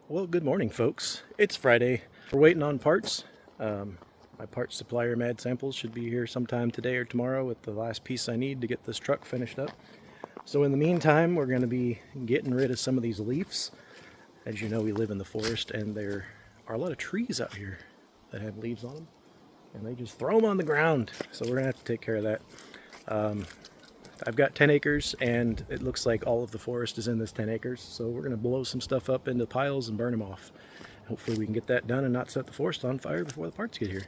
Well, good morning, folks. It's Friday. We're waiting on parts. My parts supplier, Mad Samples, should be here sometime today or tomorrow with the last piece I need to get this truck finished up. So in the meantime, we're going to be getting rid of some of these leaves. As you know, we live in the forest, and there are a lot of trees out here that have leaves on them, and they just throw them on the ground. So we're going to have to take care of that. I've got 10 acres, and it looks like all of the forest is in this 10 acres. So we're going to blow some stuff up into piles and burn them off. Hopefully we can get that done and not set the forest on fire before the parts get here.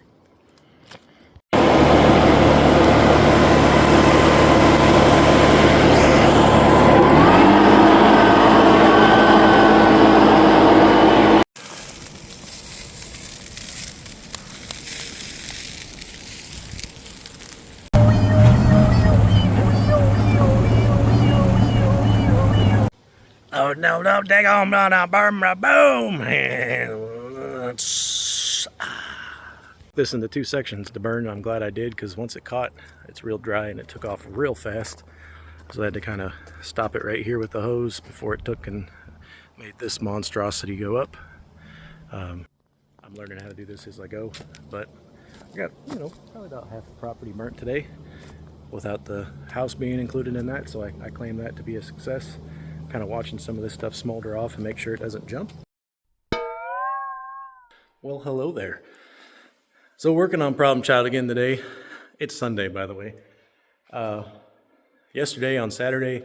Oh no, no, daggone, no, burn, boom! This into two sections to burn. I'm glad I did, because once it caught, it's real dry and it took off real fast. So I had to kind of stop it right here with the hose before it took and made this monstrosity go up. I'm learning how to do this as I go, but I got, probably about half the property burnt today without the house being included in that, so I claim that to be a success. Kind of watching some of this stuff smolder off and make sure it doesn't jump. Well, hello there. So working on Problem Child again today. It's Sunday, by the way. Yesterday on Saturday,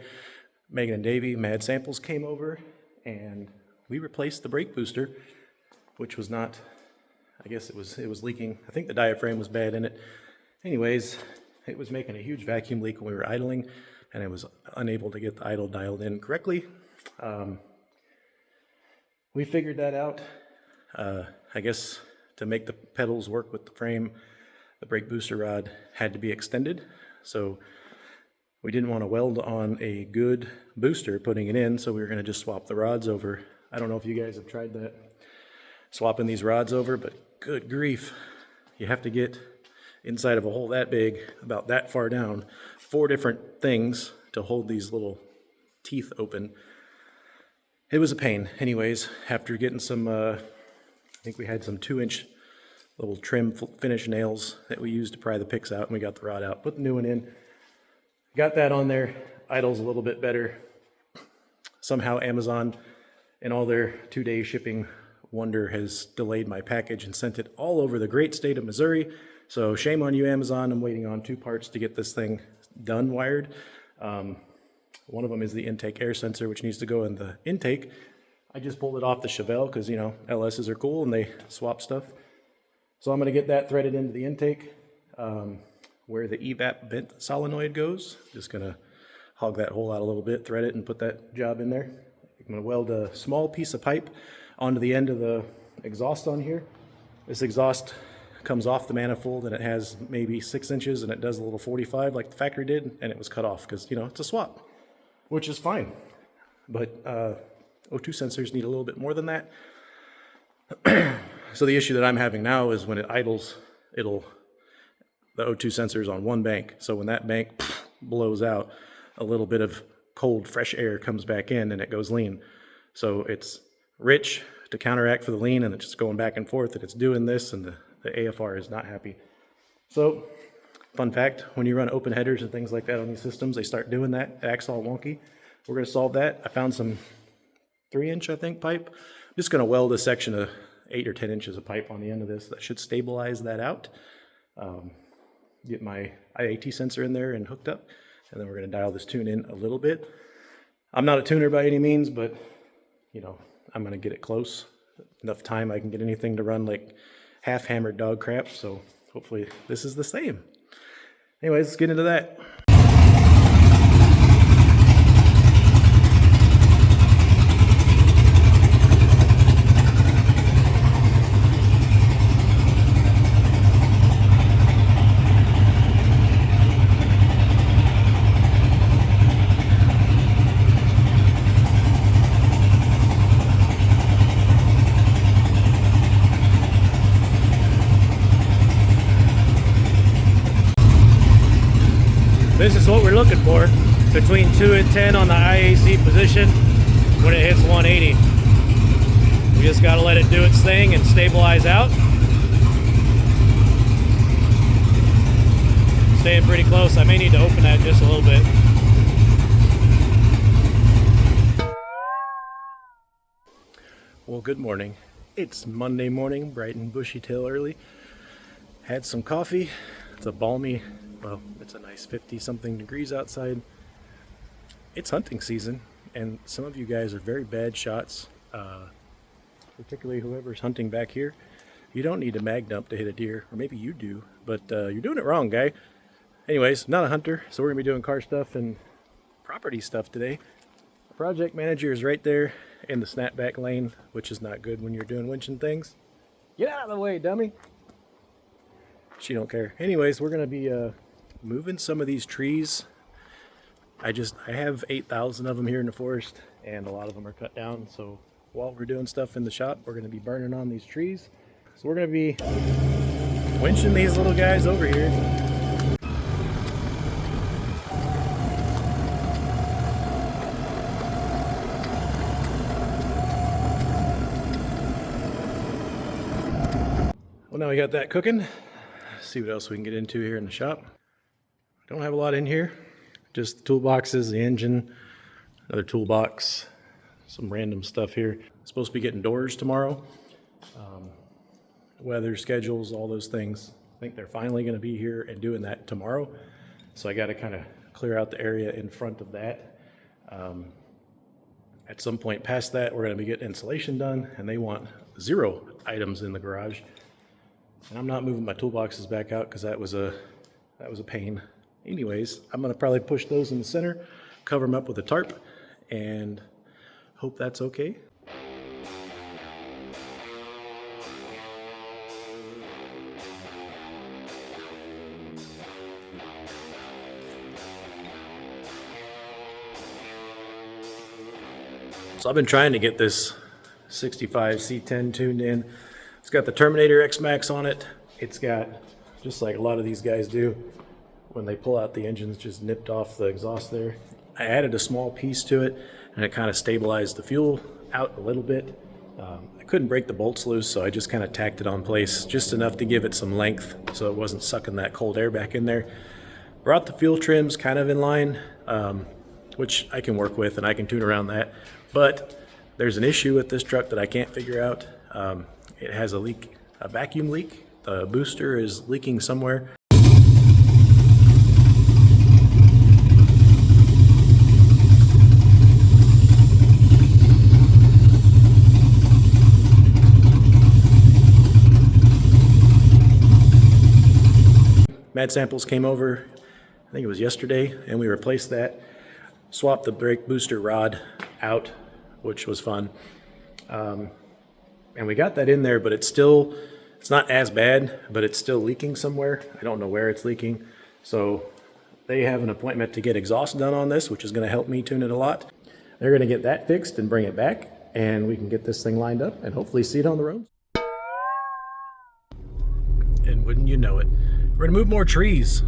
Megan and Davey, Mad Samples, came over and we replaced the brake booster, which was not, I guess it was leaking. I think the diaphragm was bad in it. Anyways, it was making a huge vacuum leak when we were idling, and I was unable to get the idle dialed in correctly. We figured that out. I guess to make the pedals work with the frame, the brake booster rod had to be extended. So we didn't want to weld on a good booster putting it in, so we were going to just swap the rods over. I don't know if you guys have tried that, swapping these rods over, but good grief, you have to get inside of a hole that big, about that far down, 4 different things to hold these little teeth open. It was a pain. Anyways, after getting some, I think we had some 2-inch little trim finish nails that we used to pry the picks out, and we got the rod out, put the new one in, got that on there, idles a little bit better. Somehow Amazon, in all their 2-day shipping wonder, has delayed my package and sent it all over the great state of Missouri. So shame on you, Amazon. I'm waiting on 2 parts to get this thing done wired. One of them is the intake air sensor, which needs to go in the intake. I just pulled it off the Chevelle because, LSs are cool and they swap stuff. So I'm going to get that threaded into the intake. Where the EVAP vent solenoid goes, just going to hog that hole out a little bit, thread it, and put that job in there. I'm going to weld a small piece of pipe onto the end of the exhaust on here. This exhaust comes off the manifold, and it has maybe 6 inches, and it does a little 45 like the factory did, and it was cut off because, it's a swap, which is fine. But O2 sensors need a little bit more than that. So the issue that I'm having now is when it idles, the O2 sensor is on one bank. So when that bank blows out, a little bit of cold, fresh air comes back in, and it goes lean. So it's rich to counteract for the lean, and it's just going back and forth, and it's doing this, and the AFR is not happy. So, fun fact, when you run open headers and things like that on these systems, they start doing that. It acts all wonky. We're going to solve that. I found some 3-inch, I think, pipe. I'm just going to weld a section of 8 or 10 inches of pipe on the end of this. That should stabilize that out. Get my IAT sensor in there and hooked up, and then we're going to dial this tune in a little bit. I'm not a tuner by any means, but, I'm going to get it close. Enough time I can get anything to run like half-hammered dog crap, so hopefully this is the same. Anyways, let's get into that. This is what we're looking for, between 2 and 10 on the IAC position when it hits 180. We just got to let it do its thing and stabilize out. Staying pretty close. I may need to open that just a little bit. Well, good morning. It's Monday morning, bright and bushy tail early. Had some coffee. It's a balmy, well, it's a nice 50-something degrees outside. It's hunting season, and some of you guys are very bad shots, particularly whoever's hunting back here. You don't need a mag dump to hit a deer, or maybe you do, but you're doing it wrong, guy. Anyways, not a hunter, so we're going to be doing car stuff and property stuff today. The project manager is right there in the snapback lane, which is not good when you're doing winching things. Get out of the way, dummy. She don't care. Anyways, we're going to be moving some of these trees. I have 8,000 of them here in the forest, and a lot of them are cut down, so while we're doing stuff in the shop, we're going to be burning on these trees. So we're going to be winching these little guys over here. Well, now we got that cooking. Let's see what else we can get into here in the shop. Don't have a lot in here. Just the toolboxes, the engine, another toolbox, some random stuff here. Supposed to be getting doors tomorrow. Weather, schedules, all those things. I think they're finally going to be here and doing that tomorrow. So I got to kind of clear out the area in front of that. At some point past that, we're going to be getting insulation done, and they want 0 items in the garage. And I'm not moving my toolboxes back out because that was a pain. Anyways, I'm going to probably push those in the center, cover them up with a tarp, and hope that's okay. So I've been trying to get this 65 C10 tuned in. It's got the Terminator X-Max on it. It's got, just like a lot of these guys do, when they pull out the engines, just nipped off the exhaust there. I added a small piece to it, and it kind of stabilized the fuel out a little bit. I couldn't break the bolts loose, so I just kind of tacked it on place, just enough to give it some length so it wasn't sucking that cold air back in there. Brought the fuel trims kind of in line, which I can work with, and I can tune around that. But there's an issue with this truck that I can't figure out. It has a leak, a vacuum leak. The booster is leaking somewhere. Mad Samples came over, I think it was yesterday, and we replaced that. Swapped the brake booster rod out, which was fun. And we got that in there, but it's not as bad, but it's still leaking somewhere. I don't know where it's leaking. So they have an appointment to get exhaust done on this, which is going to help me tune it a lot. They're going to get that fixed and bring it back, and we can get this thing lined up and hopefully see it on the road. And wouldn't you know it, we're going to move more trees.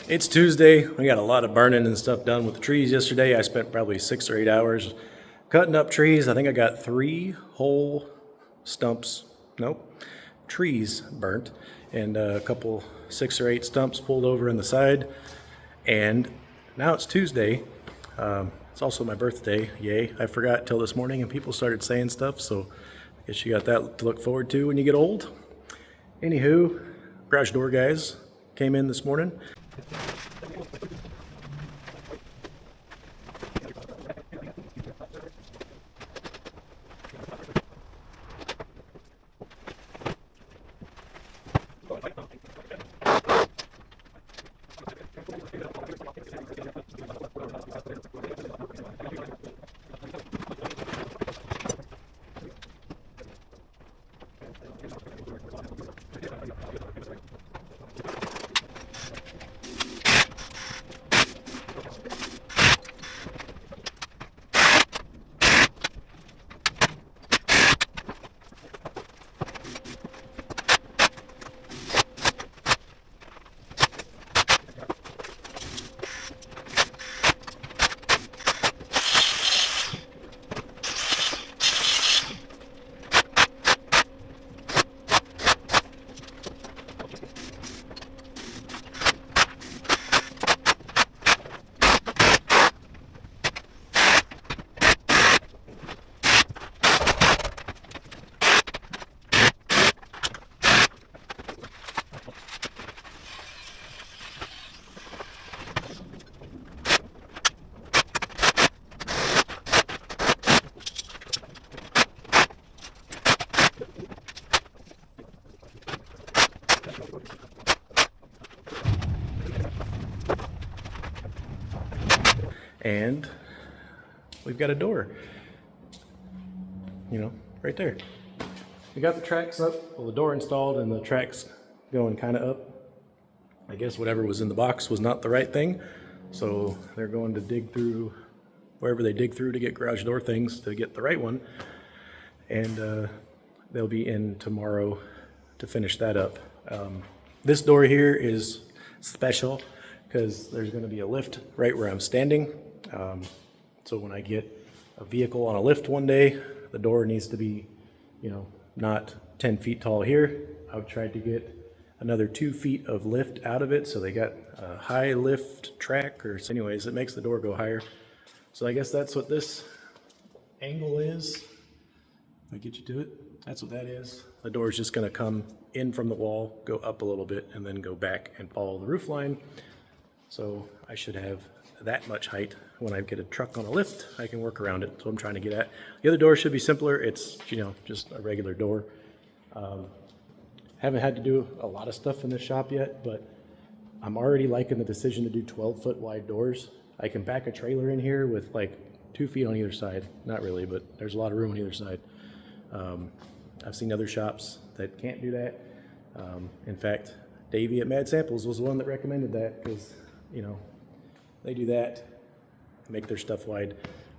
It's Tuesday. We got a lot of burning and stuff done with the trees yesterday. I spent probably 6 or 8 hours cutting up trees. I think I got 3 whole trees burnt, and a couple 6 or 8 stumps pulled over in the side. And now it's Tuesday. It's also my birthday. Yay. I forgot till this morning and people started saying stuff, so I guess you got that to look forward to when you get old. Anywho, garage door guys came in this morning. and we've got a door, you know, right there. We got the tracks up, well, the door installed and the tracks going kind of up. I guess whatever was in the box was not the right thing, so they're going to dig through wherever they dig through to get garage door things to get the right one, and they'll be in tomorrow to finish that up. This door here is special because there's going to be a lift right where I'm standing, so when I get a vehicle on a lift one day, the door needs to be, you know, not 10 feet tall here. I've tried to get another 2 feet of lift out of it, so they got a high lift track, or so anyways, it makes the door go higher. So I guess that's what this angle is. If I get you to it, that's what that is. The door is just gonna come in from the wall, go up a little bit, and then go back and follow the roof line. So I should have that much height. When I get a truck on a lift, I can work around it. That's what I'm trying to get at. The other door should be simpler. It's, you know, just a regular door. Haven't had to do a lot of stuff in this shop yet, but I'm already liking the decision to do 12-foot wide doors. I can back a trailer in here with like 2 feet on either side. Not really, but there's a lot of room on either side. I've seen other shops that can't do that. In fact, Davey at Mad Samples was the one that recommended that because, you know, they do that, make their stuff wide.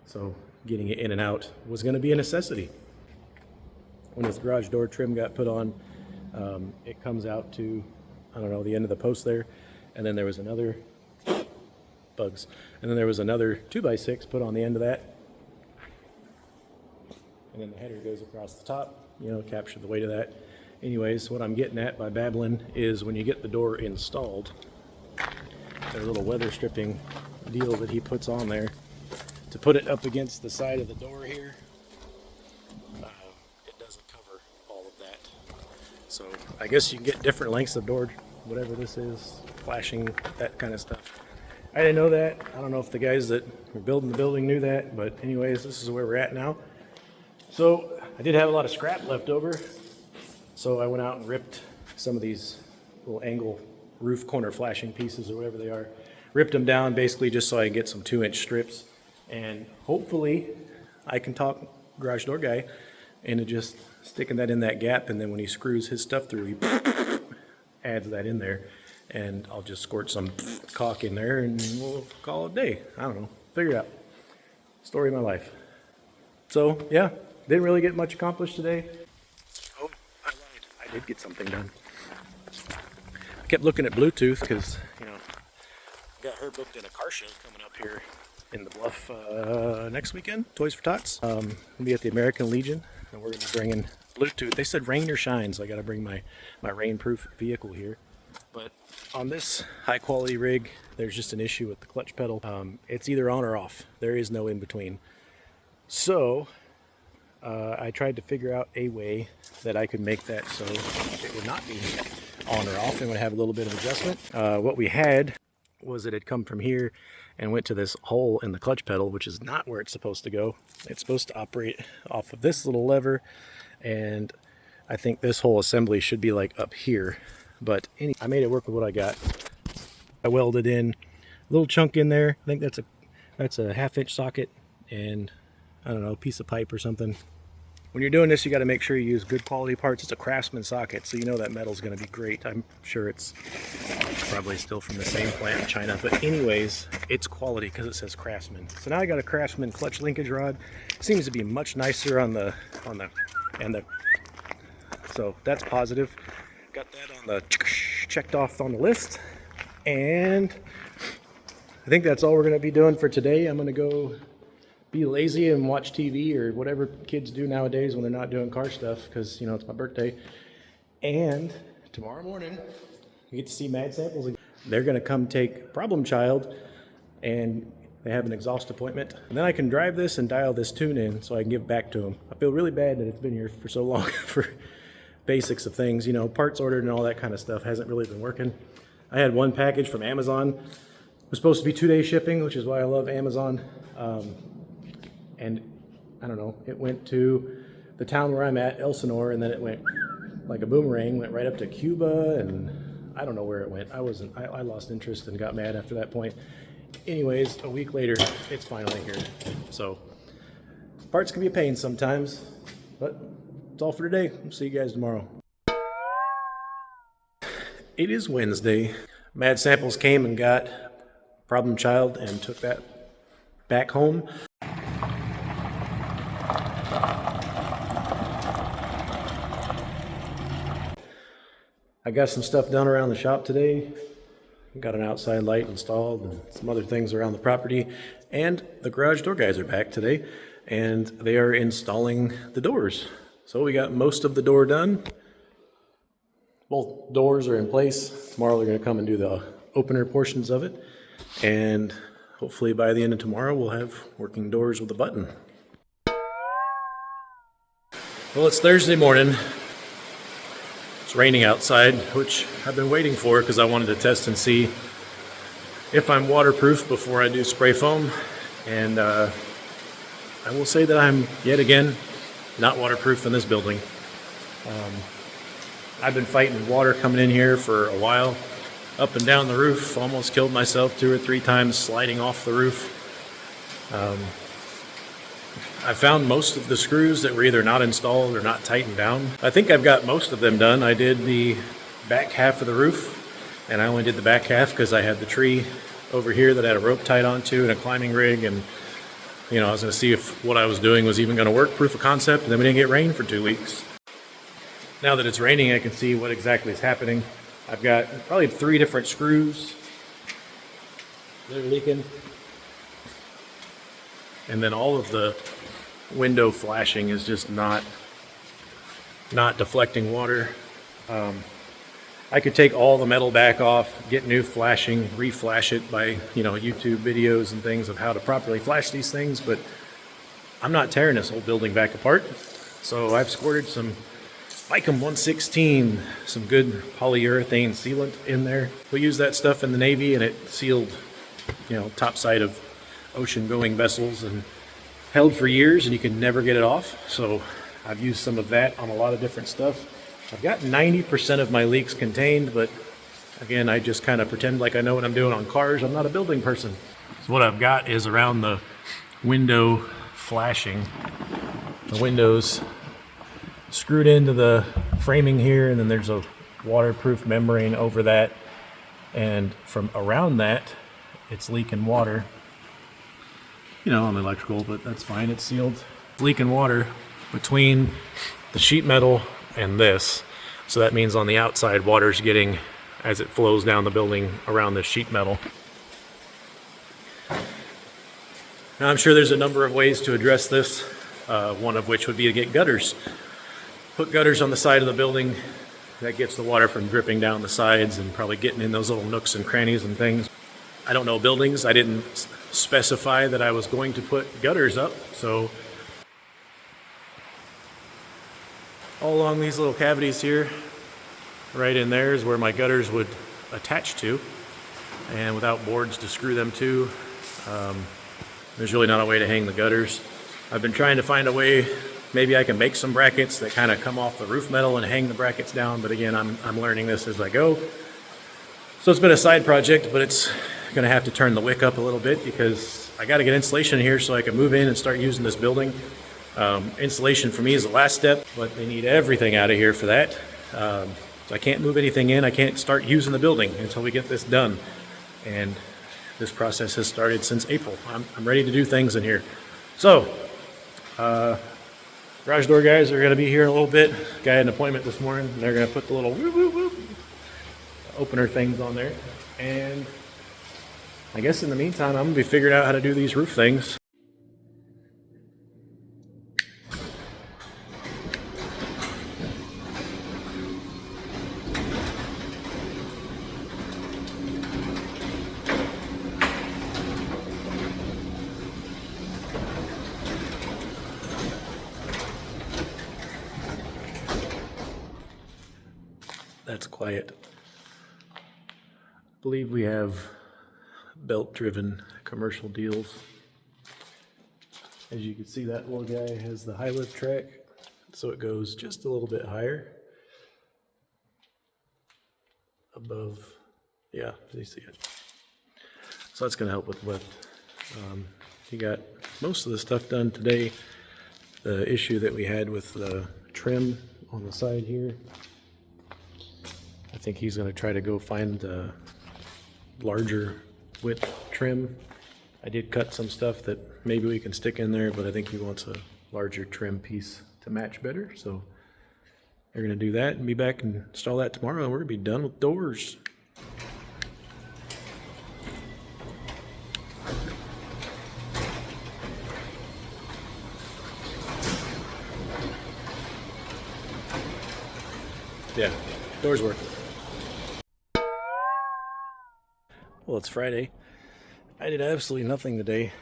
So getting it in and out was going to be a necessity. When this garage door trim got put on, it comes out to, I don't know, the end of the post there. And then there was another, bugs. And then there was another 2x6 put on the end of that. And then the header goes across the top, you know, capture the weight of that. Anyways, what I'm getting at by babbling is when you get the door installed, there's a little weather stripping deal that he puts on there to put it up against the side of the door here. It doesn't cover all of that. So I guess you can get different lengths of door, whatever this is, flashing, that kind of stuff. I didn't know that. I don't know if the guys that were building the building knew that, but anyways, this is where we're at now. So I did have a lot of scrap left over, so I went out and ripped some of these little angle roof corner flashing pieces or whatever they are, ripped them down basically just so I can get some 2-inch strips, and hopefully I can talk garage door guy into just sticking that in that gap, and then when he screws his stuff through, he adds that in there, and I'll just squirt some caulk in there and we'll call it a day. I don't know, figure it out. Story of my life. So yeah, didn't really get much accomplished today. Oh, I lied, I did get something done. I kept looking at Bluetooth because, you know, I got her booked in a car show coming up here in the Bluff next weekend, Toys for Tots. We'll be at the American Legion, and we're going to be bringing Bluetooth. They said rain or shine, so I got to bring my rain-proof vehicle here. But on this high-quality rig, there's just an issue with the clutch pedal. It's either on or off. There is no in-between. So I tried to figure out a way that I could make that so it would not be on or off and would have a little bit of adjustment. What we had was it had come from here and went to this hole in the clutch pedal, which is not where it's supposed to go. It's supposed to operate off of this little lever, and I think this whole assembly should be like up here. But I made it work with what I got. I welded in a little chunk in there. I think that's a 1/2-inch socket and, I don't know, a piece of pipe or something. When you're doing this, you got to make sure you use good quality parts. It's a Craftsman socket, so you know that metal's going to be great. I'm sure it's probably still from the same plant in China, but anyways, it's quality because it says Craftsman. So now I got a Craftsman clutch linkage rod. Seems to be much nicer on the so that's positive. Got that on the checked off on the list, and I think that's all we're going to be doing for today. I'm going to go be lazy and watch TV or whatever kids do nowadays when they're not doing car stuff, because, you know, it's my birthday. And tomorrow morning you get to see Mad Samples again. They're going to come take Problem Child, and they have an exhaust appointment, and then I can drive this and dial this tune in so I can give it back to them. I feel really bad that it's been here for so long for basics of things, you know, parts ordered and all that kind of stuff hasn't really been working. I had one package from Amazon. It was supposed to be 2-day shipping, which is why I love Amazon. And I don't know, it went to the town where I'm at, Elsinore, and then it went like a boomerang, went right up to Cuba, and I don't know where it went. I lost interest and got mad after that point. anyways, a week later, it's finally here. So parts can be a pain sometimes, but that's all for today. We'll see you guys tomorrow. It is Wednesday. Mad Samples came and got Problem Child and took that back home. I got some stuff done around the shop today. Got an outside light installed and some other things around the property. And the garage door guys are back today and they are installing the doors. So we got most of the door done. Both doors are in place. Tomorrow they're going to come and do the opener portions of it. And hopefully by the end of tomorrow we'll have working doors with a button. Well, it's Thursday morning. It's raining outside, which I've been waiting for because I wanted to test and see if I'm waterproof before I do spray foam. And I will say that I'm, yet again, not waterproof in this building. I've been fighting water coming in here for a while, up and down the roof. Almost killed myself 2 or 3 times sliding off the roof. I found most of the screws that were either not installed or not tightened down. I think I've got most of them done. I did the back half of the roof, and I only did the back half because I had the tree over here that I had a rope tied onto and a climbing rig, and you know, I was going to see if what I was doing was even going to work, proof of concept, and then we didn't get rain for 2 weeks. Now that it's raining, I can see what exactly is happening. I've got probably 3 different screws that are leaking, and then all of the window flashing is just not deflecting water. I could take all the metal back off, get new flashing, reflash it by, you know, YouTube videos and things of how to properly flash these things, but I'm not tearing this whole building back apart. So I've squirted some Vicom 116, some good polyurethane sealant in there. We use that stuff in the Navy and it sealed, you know, top side of ocean going vessels and held for years and you can never get it off. So I've used some of that on a lot of different stuff. I've got 90% of my leaks contained, but again, I just kind of pretend like I know what I'm doing on cars. I'm not a building person. So what I've got is around the window flashing, the windows screwed into the framing here, and then there's a waterproof membrane over that, and from around that it's leaking water. You know, on the electrical, but that's fine, it's sealed. Leaking water between the sheet metal and this. So that means on the outside, water's getting, as it flows down the building, around the sheet metal. Now I'm sure there's a number of ways to address this, one of which would be to get gutters. Put gutters on the side of the building. That gets the water from dripping down the sides and probably getting in those little nooks and crannies and things. I don't know buildings. I didn't specify that I was going to put gutters up, so all along these little cavities here, right in there is where my gutters would attach to, and without boards to screw them to, there's really not a way to hang the gutters. I've been trying to find a way, maybe I can make some brackets that kind of come off the roof metal and hang the brackets down, but again, I'm learning this as I go. So it's been a side project, but it's going to have to turn the wick up a little bit because I got to get insulation here so I can move in and start using this building. Insulation for me is the last step, but they need everything out of here for that. So I can't move anything in. I can't start using the building until we get this done. And this process has started since April. I'm ready to do things in here. So, garage door guys are going to be here in a little bit. Guy had an appointment this morning, and they're going to put the little whoop, whoop, whoop opener things on there. And I guess in the meantime, I'm going to be figuring out how to do these roof things. That's quiet. I believe we have belt-driven commercial deals. As you can see, that little guy has the high lift track, so it goes just a little bit higher above. Yeah, you see it. So that's going to help with lift. He got most of the stuff done today. The issue that we had with the trim on the side here, I think he's going to try to go find the larger width trim. I did cut some stuff that maybe we can stick in there, but I think he wants a larger trim piece to match better. So they're going to do that and be back and install that tomorrow, and we're going to be done with doors. Yeah, doors work. Well, it's Friday. I did absolutely nothing today.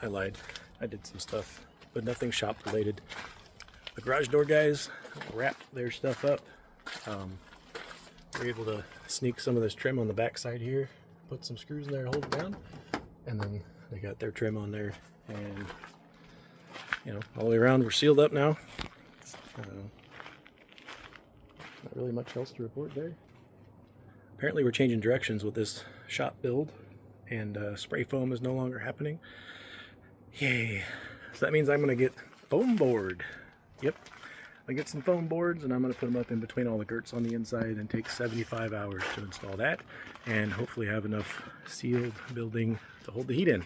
I lied. I did some stuff, but nothing shop related. The garage door guys wrapped their stuff up. We're able to sneak some of this trim on the back side here, put some screws in there to hold it down, and then they got their trim on there, and you know, all the way around we're sealed up now. Not really much else to report there. Apparently we're changing directions with this shop build, and spray foam is no longer happening. Yay. So that means I'm going to get foam board. Yep. I get some foam boards, and I'm going to put them up in between all the girts on the inside, and take 75 hours to install that, and hopefully have enough sealed building to hold the heat in.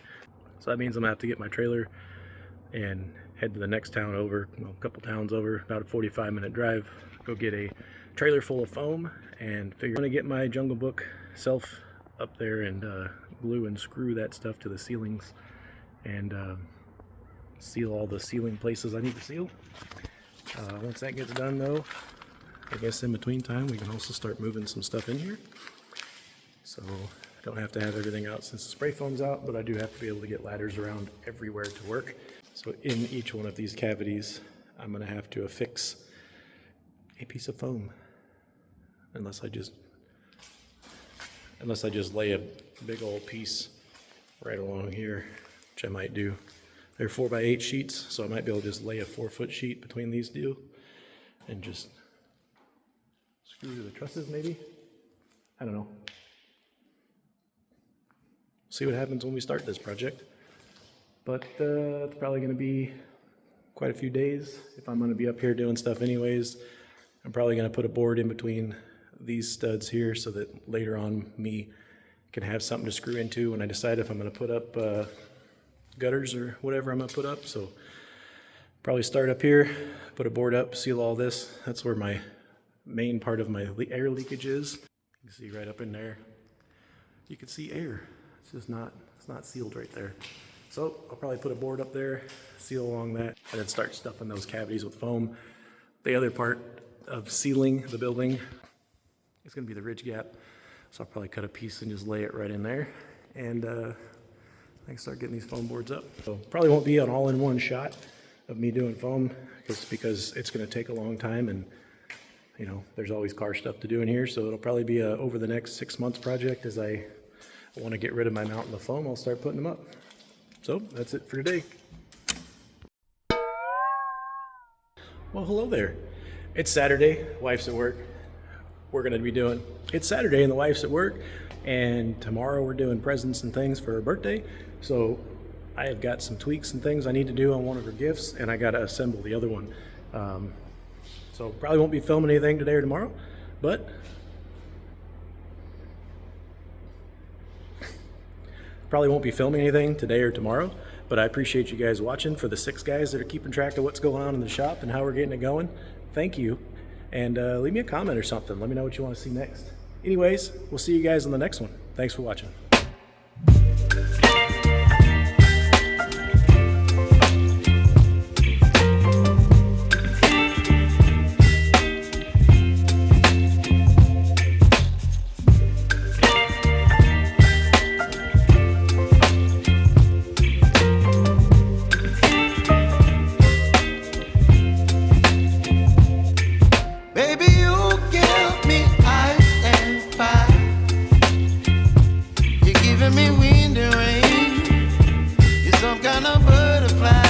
So that means I'm going to have to get my trailer and head to the next town over, well, a couple towns over, about a 45-minute drive, go get a trailer full of foam, and figure I'm going to get my Jungle Book self up there and glue and screw that stuff to the ceilings, and seal all the ceiling places I need to seal. Once that gets done though, I guess in between time we can also start moving some stuff in here. So I don't have to have everything out since the spray foam's out, but I do have to be able to get ladders around everywhere to work. So in each one of these cavities, I'm going to have to affix a piece of foam, unless I just lay a big old piece right along here, which I might do. They're 4x8 sheets, so I might be able to just lay a 4-foot sheet between these two and just screw to the trusses maybe. I don't know. See what happens when we start this project. But it's probably going to be quite a few days if I'm going to be up here doing stuff anyways. I'm probably going to put a board in between these studs here so that later on me can have something to screw into when I decide if I'm going to put up gutters or whatever I'm going to put up. So probably start up here, put a board up, seal all this. That's where my main part of my air leakage is. You can see right up in there. You can see air. It's just not, it's not sealed right there. So I'll probably put a board up there, seal along that, and then start stuffing those cavities with foam. The other part of sealing the building is going to be the ridge gap. So I'll probably cut a piece and just lay it right in there. And I can start getting these foam boards up. So probably won't be an all-in-one shot of me doing foam, because it's going to take a long time, and you know, there's always car stuff to do in here. So it'll probably be a over the next 6 months project. As I want to get rid of my mountain of foam, I'll start putting them up. So that's it for today. Well, hello there. It's Saturday, wife's at work. It's Saturday and the wife's at work, and tomorrow we're doing presents and things for her birthday. So I have got some tweaks and things I need to do on one of her gifts, and I got to assemble the other one. So probably won't be filming anything today or tomorrow, but I appreciate you guys watching. For the 6 guys that are keeping track of what's going on in the shop and how we're getting it going, thank you. And leave me a comment or something. Let me know what you want to see next. Anyways, we'll see you guys on the next one. Thanks for watching. Me wind and rain, you're some kind of butterfly.